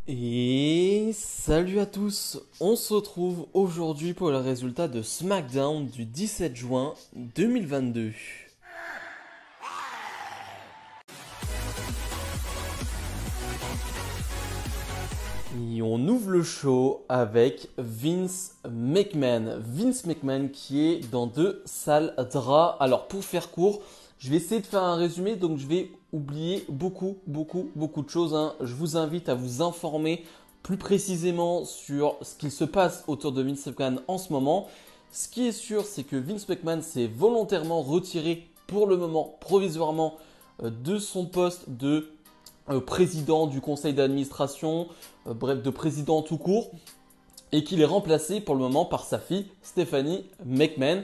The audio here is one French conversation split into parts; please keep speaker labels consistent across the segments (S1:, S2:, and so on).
S1: Et salut à tous, on se retrouve aujourd'hui pour le résultat de SmackDown du 17 juin 2022. Et on ouvre le show avec Vince McMahon. Vince McMahon qui est dans de sales draps. Alors pour faire court, je vais essayer de faire un résumé, donc je vais oublier beaucoup de choses. Je vous invite à vous informer plus précisément sur ce qu'il se passe autour de Vince McMahon en ce moment. Ce qui est sûr, c'est que Vince McMahon s'est volontairement retiré pour le moment, provisoirement, de son poste de président du conseil d'administration, bref, de président tout court, et qu'il est remplacé pour le moment par sa fille Stephanie McMahon.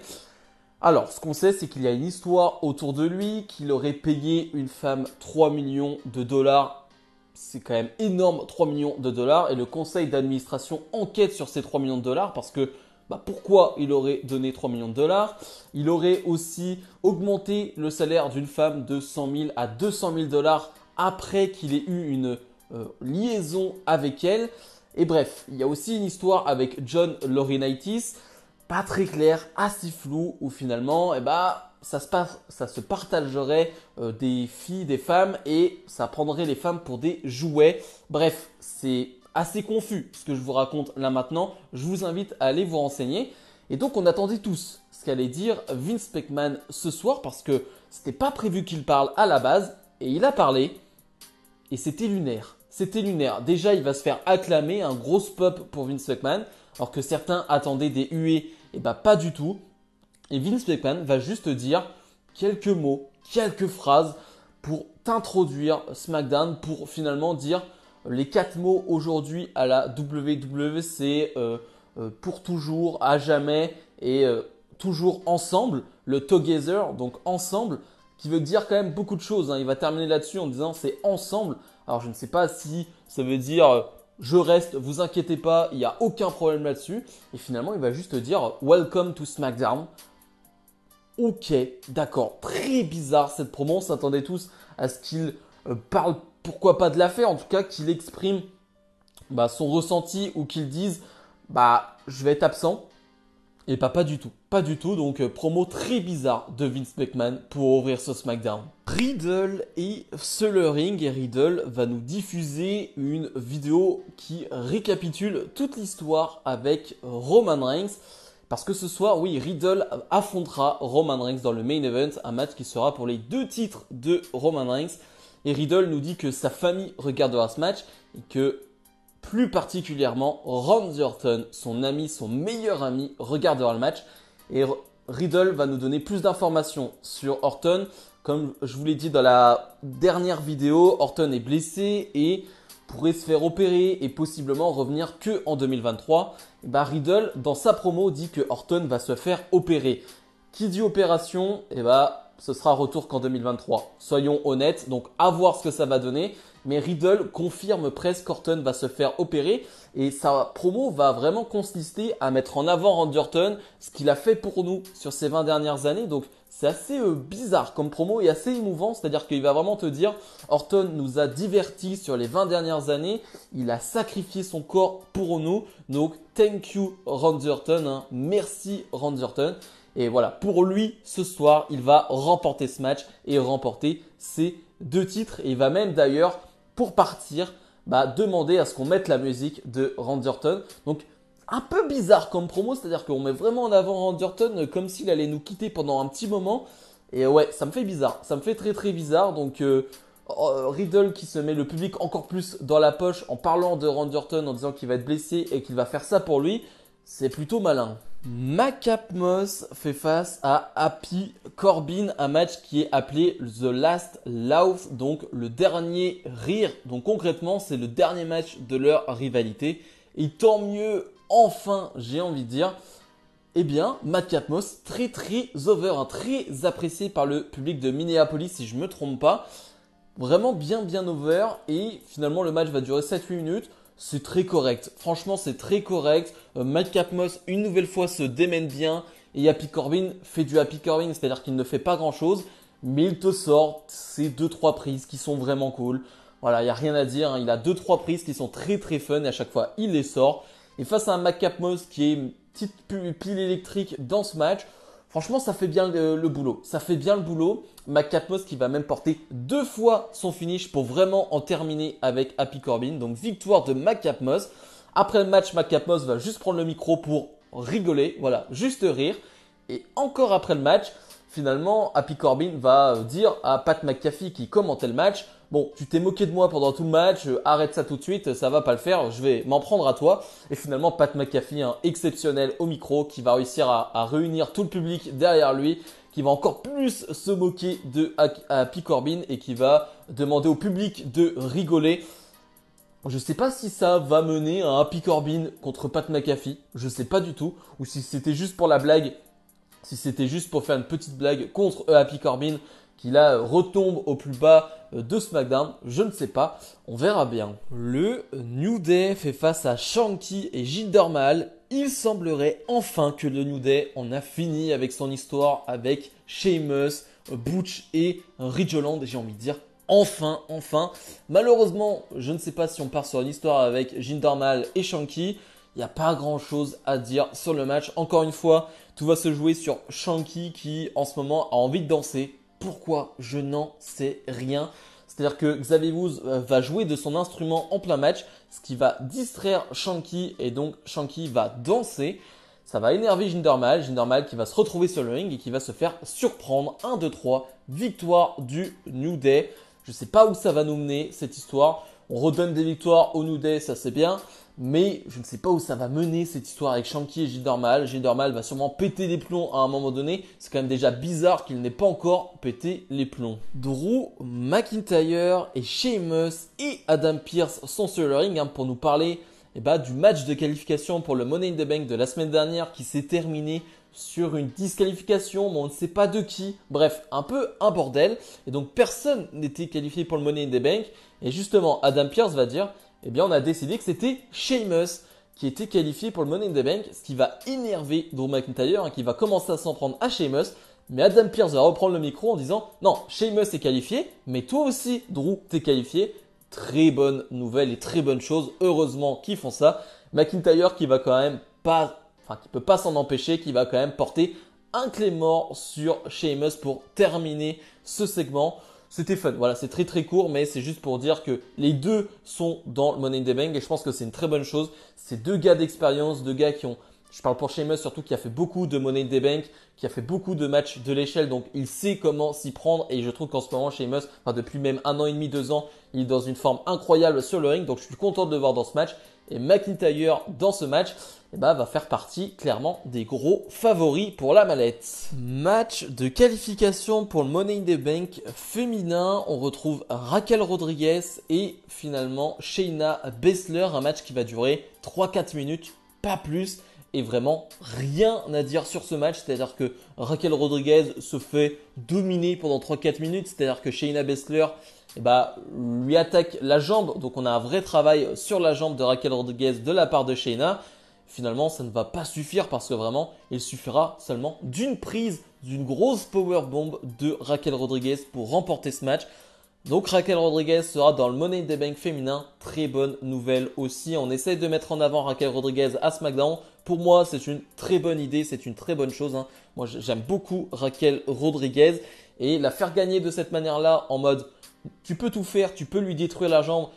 S1: Alors, ce qu'on sait, c'est qu'il y a une histoire autour de lui, qu'il aurait payé une femme 3 millions de dollars. C'est quand même énorme, 3 millions de dollars. Et le conseil d'administration enquête sur ces 3 millions de dollars parce que pourquoi il aurait donné 3 millions de dollars? Il aurait aussi augmenté le salaire d'une femme de 100 000 à 200 000 dollars après qu'il ait eu une liaison avec elle. Et bref, il y a aussi une histoire avec John Laurinaitis, pas très clair, assez flou, où finalement, ça se partagerait des filles, des femmes, et ça prendrait les femmes pour des jouets. Bref, c'est assez confus ce que je vous raconte là maintenant. Je vous invite à aller vous renseigner. Et donc, on attendait tous ce qu'allait dire Vince McMahon ce soir, parce que c'était pas prévu qu'il parle à la base, et il a parlé, et c'était lunaire. C'était lunaire. Déjà, il va se faire acclamer, un gros pop pour Vince McMahon, alors que certains attendaient des huées. Et pas du tout. Et Vince McMahon va juste dire quelques mots, quelques phrases pour t'introduire SmackDown, pour finalement dire les 4 mots aujourd'hui à la WWE, c'est pour toujours, à jamais et toujours ensemble, le together, donc ensemble, qui veut dire quand même beaucoup de choses. Il va terminer là-dessus en disant c'est ensemble. Alors je ne sais pas si ça veut dire je reste, vous inquiétez pas, il n'y a aucun problème là-dessus. Et finalement, il va juste dire Welcome to SmackDown. Ok, d'accord, très bizarre cette promo. On s'attendait tous à ce qu'il parle, pourquoi pas de l'affaire, en tout cas qu'il exprime son ressenti ou qu'il dise je vais être absent. Et pas du tout, pas du tout. Donc promo très bizarre de Vince McMahon pour ouvrir ce SmackDown. Riddle est sur le ring et Riddle va nous diffuser une vidéo qui récapitule toute l'histoire avec Roman Reigns. Parce que ce soir, oui, Riddle affrontera Roman Reigns dans le main event, un match qui sera pour les 2 titres de Roman Reigns. Et Riddle nous dit que sa famille regardera ce match et que plus particulièrement, Randy Orton, son ami, son meilleur ami, regardera le match. Et Riddle va nous donner plus d'informations sur Orton. Comme je vous l'ai dit dans la dernière vidéo, Orton est blessé et pourrait se faire opérer et possiblement revenir que en 2023. Riddle, dans sa promo, dit que Orton va se faire opérer. Qui dit opération, ce sera retour qu'en 2023. Soyons honnêtes, donc à voir ce que ça va donner. Mais Riddle confirme presque qu'Orton va se faire opérer et sa promo va vraiment consister à mettre en avant Randy Orton, ce qu'il a fait pour nous sur ces 20 dernières années. Donc c'est assez bizarre comme promo et assez émouvant, c'est-à-dire qu'il va vraiment te dire Orton nous a divertis sur les 20 dernières années, il a sacrifié son corps pour nous, donc thank you Randy Orton, merci Randy Orton. Et voilà, pour lui, ce soir, il va remporter ce match et remporter ses 2 titres. Et il va même d'ailleurs, pour partir, demander à ce qu'on mette la musique de Randy Orton. Donc, un peu bizarre comme promo, c'est-à-dire qu'on met vraiment en avant Randy Orton comme s'il allait nous quitter pendant un petit moment. Et ouais, ça me fait bizarre, ça me fait très bizarre. Donc, Riddle qui se met le public encore plus dans la poche en parlant de Randy Orton, en disant qu'il va être blessé et qu'il va faire ça pour lui, c'est plutôt malin. Macap Moss fait face à Happy Corbin, un match qui est appelé The Last Laugh, donc le dernier rire. Donc concrètement, c'est le dernier match de leur rivalité. Et tant mieux, enfin, j'ai envie de dire. Macap Moss, très over, très apprécié par le public de Minneapolis, si je ne me trompe pas. Vraiment bien over. Et finalement, le match va durer 7-8 minutes. C'est très correct. Franchement, c'est très correct. Madcap Moss, une nouvelle fois, se démène bien. Et Happy Corbin fait du Happy Corbin, c'est-à-dire qu'il ne fait pas grand-chose. Mais il te sort ces 2-3 prises qui sont vraiment cool. Voilà, il n'y a rien à dire, hein. Il a 2-3 prises qui sont très très fun et à chaque fois il les sort. Et face à un McCapmos qui est une petite pile électrique dans ce match, franchement ça fait bien le boulot. Ça fait bien le boulot. McCapmos qui va même porter 2 fois son finish pour vraiment en terminer avec Happy Corbin. Donc victoire de McCapmos. Après le match, McCapmos va juste prendre le micro pour rigoler, voilà, juste rire. Et encore après le match, finalement, Happy Corbin va dire à Pat McAfee qui commentait le match, bon, tu t'es moqué de moi pendant tout le match, arrête ça tout de suite, ça va pas le faire, je vais m'en prendre à toi. Et finalement, Pat McAfee, un exceptionnel au micro, qui va réussir à réunir tout le public derrière lui, qui va encore plus se moquer de Happy Corbin et qui va demander au public de rigoler. Je sais pas si ça va mener à un Happy Corbin contre Pat McAfee, je sais pas du tout, ou si c'était juste pour la blague, si c'était juste pour faire une petite blague contre Happy Corbin, qui là retombe au plus bas de SmackDown, je ne sais pas, on verra bien. Le New Day fait face à Shanky et Jinder Mahal. Il semblerait enfin que le New Day en a fini avec son histoire avec Sheamus, Butch et Ridge Holland, j'ai envie de dire enfin. Malheureusement, je ne sais pas si on part sur une histoire avec Jinder Mahal et Shanky. Il n'y a pas grand chose à dire sur le match. Encore une fois, tout va se jouer sur Shanky qui en ce moment a envie de danser. Pourquoi? Je n'en sais rien. C'est-à-dire que Xavier Woods va jouer de son instrument en plein match, ce qui va distraire Shanky et donc Shanky va danser. Ça va énerver Jinder Mahal. Jinder Mahal qui va se retrouver sur le ring et qui va se faire surprendre. 1, 2, 3, victoire du New Day. Je ne sais pas où ça va nous mener cette histoire. On redonne des victoires au New Day, ça c'est bien. Mais je ne sais pas où ça va mener cette histoire avec Shanky et Jinder Mahal. Jinder Mahal va sûrement péter les plombs à un moment donné. C'est quand même déjà bizarre qu'il n'ait pas encore pété les plombs. Drew McIntyre et Sheamus et Adam Pearce sont sur le ring pour nous parler du match de qualification pour le Money in the Bank de la semaine dernière qui s'est terminé sur une disqualification, mais on ne sait pas de qui. Bref, un peu un bordel. Et donc personne n'était qualifié pour le Money in the Bank. Et justement, Adam Pearce va dire, eh bien on a décidé que c'était Sheamus qui était qualifié pour le Money in the Bank, ce qui va énerver Drew McIntyre, qui va commencer à s'en prendre à Sheamus. Mais Adam Pearce va reprendre le micro en disant, non, Sheamus est qualifié, mais toi aussi, Drew, t'es qualifié. Très bonne nouvelle et très bonne chose. Heureusement qu'ils font ça. McIntyre qui va quand même pas, qui peut pas s'en empêcher, qui va quand même porter un clé mort sur Sheamus pour terminer ce segment. C'était fun. Voilà, c'est très très court, mais c'est juste pour dire que les deux sont dans le Money in the Bank et je pense que c'est une très bonne chose. C'est deux gars d'expérience, deux gars qui ont, je parle pour Sheamus surtout, qui a fait beaucoup de Money in the Bank, qui a fait beaucoup de matchs de l'échelle, donc il sait comment s'y prendre et je trouve qu'en ce moment Sheamus, depuis même 1 an et demi, 2 ans, il est dans une forme incroyable sur le ring, donc je suis content de le voir dans ce match. Et McIntyre dans ce match va faire partie clairement des gros favoris pour la mallette. Match de qualification pour le Money in the Bank féminin. On retrouve Raquel Rodriguez et finalement Shayna Baszler. Un match qui va durer 3-4 minutes, pas plus. Et vraiment rien à dire sur ce match. C'est-à-dire que Raquel Rodriguez se fait dominer pendant 3-4 minutes. C'est-à-dire que Shayna Baszler lui attaque la jambe. Donc on a un vrai travail sur la jambe de Raquel Rodriguez de la part de Shayna. Finalement, ça ne va pas suffire parce que vraiment, il suffira seulement d'une prise, d'une grosse powerbomb de Raquel Rodriguez pour remporter ce match. Donc Raquel Rodriguez sera dans le Money in the Bank féminin. Très bonne nouvelle aussi. On essaye de mettre en avant Raquel Rodriguez à SmackDown. Pour moi, c'est une très bonne idée, c'est une très bonne chose. Moi, j'aime beaucoup Raquel Rodriguez. Et la faire gagner de cette manière-là, en mode, tu peux tout faire, tu peux lui détruire la jambe.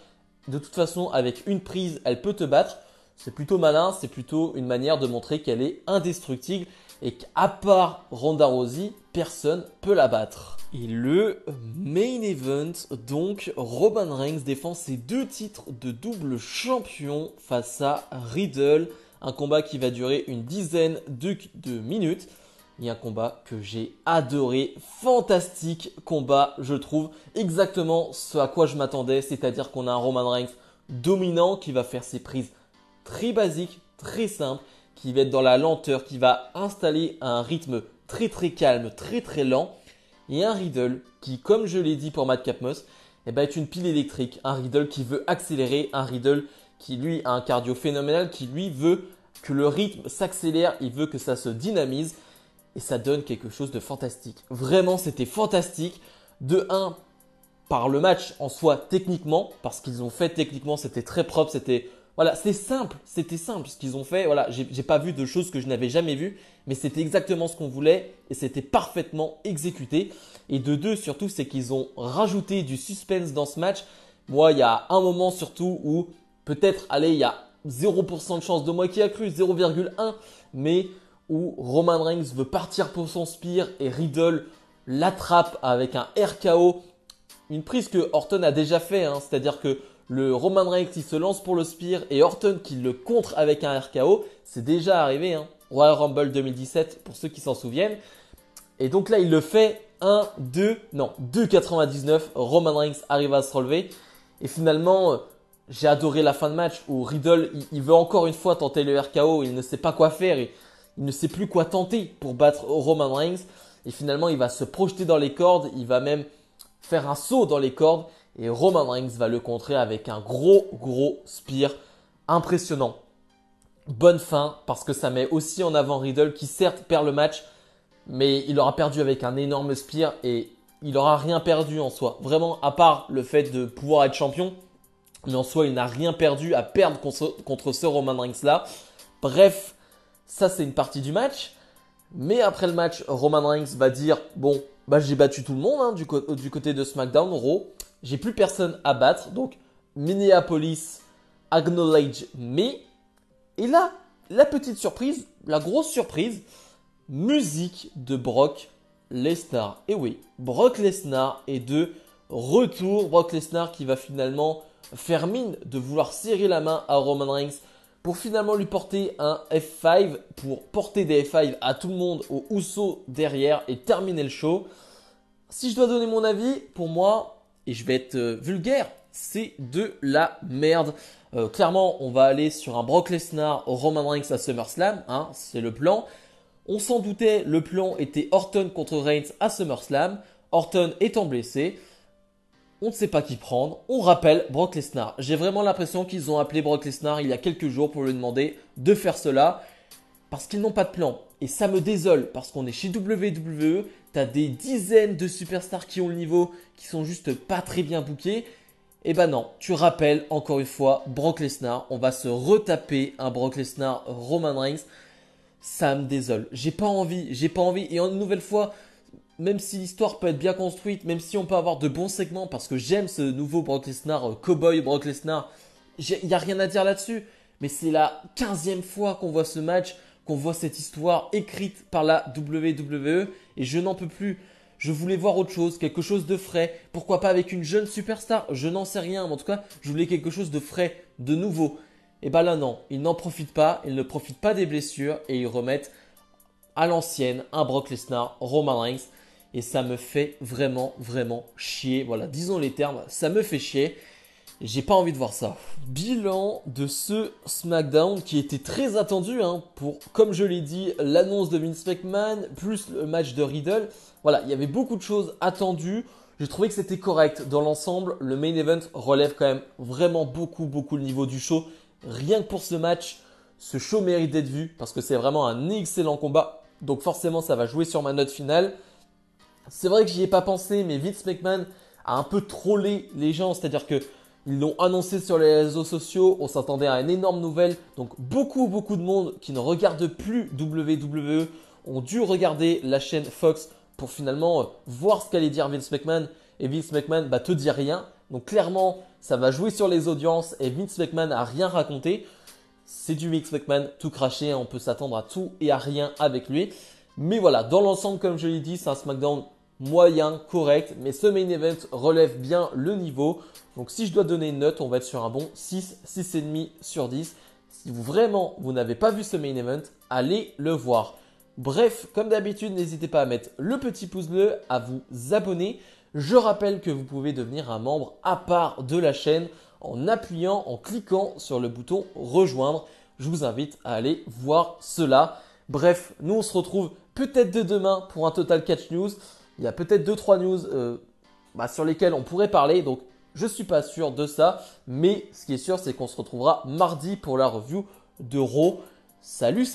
S1: De toute façon, avec une prise, elle peut te battre. C'est plutôt malin, c'est plutôt une manière de montrer qu'elle est indestructible et qu'à part Ronda Rousey, personne peut la battre. Et le main event, donc Roman Reigns défend ses 2 titres de double champion face à Riddle. Un combat qui va durer une dizaine de minutes. Et un combat que j'ai adoré, fantastique combat je trouve, exactement ce à quoi je m'attendais, c'est-à-dire qu'on a un Roman Reigns dominant qui va faire ses prises très basiques, très simples, qui va être dans la lenteur, qui va installer un rythme très très calme, très très lent, et un Riddle qui, comme je l'ai dit pour Matt Capmos, est une pile électrique, un Riddle qui veut accélérer, un Riddle qui lui a un cardio phénoménal, qui lui veut que le rythme s'accélère, il veut que ça se dynamise. Et ça donne quelque chose de fantastique. Vraiment, c'était fantastique. De 1, par le match en soi techniquement, parce qu'ils ont fait techniquement, c'était très propre, voilà, c'était simple ce qu'ils ont fait. Voilà, j'ai pas vu de choses que je n'avais jamais vues, mais c'était exactement ce qu'on voulait et c'était parfaitement exécuté. Et de deux surtout, c'est qu'ils ont rajouté du suspense dans ce match. Moi, il y a un moment surtout où peut-être, allez, il y a 0% de chance de moi qui a cru, 0,1, mais où Roman Reigns veut partir pour son spear et Riddle l'attrape avec un RKO. Une prise que Orton a déjà fait, hein, c'est-à-dire que le Roman Reigns qui se lance pour le spear et Orton qui le contre avec un RKO, c'est déjà arrivé, hein. Royal Rumble 2017 pour ceux qui s'en souviennent. Et donc là il le fait 1, 2, non 2,99. Roman Reigns arrive à se relever et finalement j'ai adoré la fin de match où Riddle il veut encore une fois tenter le RKO, il ne sait pas quoi faire, il ne sait plus quoi tenter pour battre Roman Reigns et finalement il va se projeter dans les cordes, il va même faire un saut dans les cordes et Roman Reigns va le contrer avec un gros spear impressionnant. Bonne fin parce que ça met aussi en avant Riddle qui certes perd le match mais il aura perdu avec un énorme spear et il aura rien perdu en soi. Vraiment à part le fait de pouvoir être champion, mais en soi il n'a rien perdu à perdre contre ce Roman Reigns là. Bref, ça c'est une partie du match. Mais après le match, Roman Reigns va dire bon, bah j'ai battu tout le monde hein, du côté de SmackDown, Raw. J'ai plus personne à battre, donc Minneapolis acknowledge me. Et là, la petite surprise, la grosse surprise, musique de Brock Lesnar. Et oui, Brock Lesnar est de retour. Brock Lesnar qui va finalement faire mine de vouloir serrer la main à Roman Reigns pour finalement lui porter un F5, pour porter des F5 à tout le monde, au Uso derrière et terminer le show. Si je dois donner mon avis, pour moi, et je vais être vulgaire, c'est de la merde. Clairement, on va aller sur un Brock Lesnar, Roman Reigns à SummerSlam, hein, c'est le plan. On s'en doutait, le plan était Orton contre Reigns à SummerSlam, Orton étant blessé. On ne sait pas qui prendre. On rappelle Brock Lesnar. J'ai vraiment l'impression qu'ils ont appelé Brock Lesnar il y a quelques jours pour lui demander de faire cela parce qu'ils n'ont pas de plan. Et ça me désole parce qu'on est chez WWE. T'as des dizaines de superstars qui ont le niveau, qui sont juste pas très bien bookés. Et ben non, tu rappelles encore une fois Brock Lesnar. On va se retaper un Brock Lesnar Roman Reigns. Ça me désole. J'ai pas envie. Et une nouvelle fois, même si l'histoire peut être bien construite, même si on peut avoir de bons segments, parce que j'aime ce nouveau Brock Lesnar, Cowboy Brock Lesnar, il n'y a rien à dire là-dessus. Mais c'est la 15e fois qu'on voit ce match, qu'on voit cette histoire écrite par la WWE, et je n'en peux plus. Je voulais voir autre chose, quelque chose de frais. Pourquoi pas avec une jeune superstar? Je n'en sais rien, mais en tout cas, je voulais quelque chose de frais, de nouveau. Et bah là non, ils n'en profitent pas, ils ne profitent pas des blessures, et ils remettent à l'ancienne un Brock Lesnar, Roman Reigns. Et ça me fait vraiment chier. Voilà, disons les termes, ça me fait chier. J'ai pas envie de voir ça. Bilan de ce SmackDown qui était très attendu hein, pour, comme je l'ai dit, l'annonce de Vince McMahon plus le match de Riddle. Voilà, il y avait beaucoup de choses attendues. J'ai trouvé que c'était correct. Dans l'ensemble, le main event relève quand même vraiment beaucoup le niveau du show. Rien que pour ce match, ce show mérite d'être vu parce que c'est vraiment un excellent combat. Donc forcément, ça va jouer sur ma note finale. C'est vrai que j'y ai pas pensé, mais Vince McMahon a un peu trollé les gens, c'est-à-dire que ils l'ont annoncé sur les réseaux sociaux, on s'attendait à une énorme nouvelle, donc beaucoup de monde qui ne regarde plus WWE ont dû regarder la chaîne Fox pour finalement voir ce qu'allait dire Vince McMahon, et Vince McMahon te dit rien, donc clairement ça va jouer sur les audiences et Vince McMahon a rien raconté. C'est du Vince McMahon tout craché, on peut s'attendre à tout et à rien avec lui. Mais voilà, dans l'ensemble, comme je l'ai dit, c'est un SmackDown moyen, correct, mais ce main event relève bien le niveau. Donc si je dois donner une note, on va être sur un bon 6, 6,5 sur 10. Si vous n'avez pas vu ce main event, allez le voir. Bref, comme d'habitude, n'hésitez pas à mettre le petit pouce bleu, à vous abonner. Je rappelle que vous pouvez devenir un membre à part de la chaîne en appuyant, en cliquant sur le bouton rejoindre. Je vous invite à aller voir cela. Bref, nous on se retrouve peut-être dès demain pour un Total Catch News. Il y a peut-être 2-3 news sur lesquelles on pourrait parler. Donc je ne suis pas sûr de ça. Mais ce qui est sûr, c'est qu'on se retrouvera mardi pour la review de Raw. Salut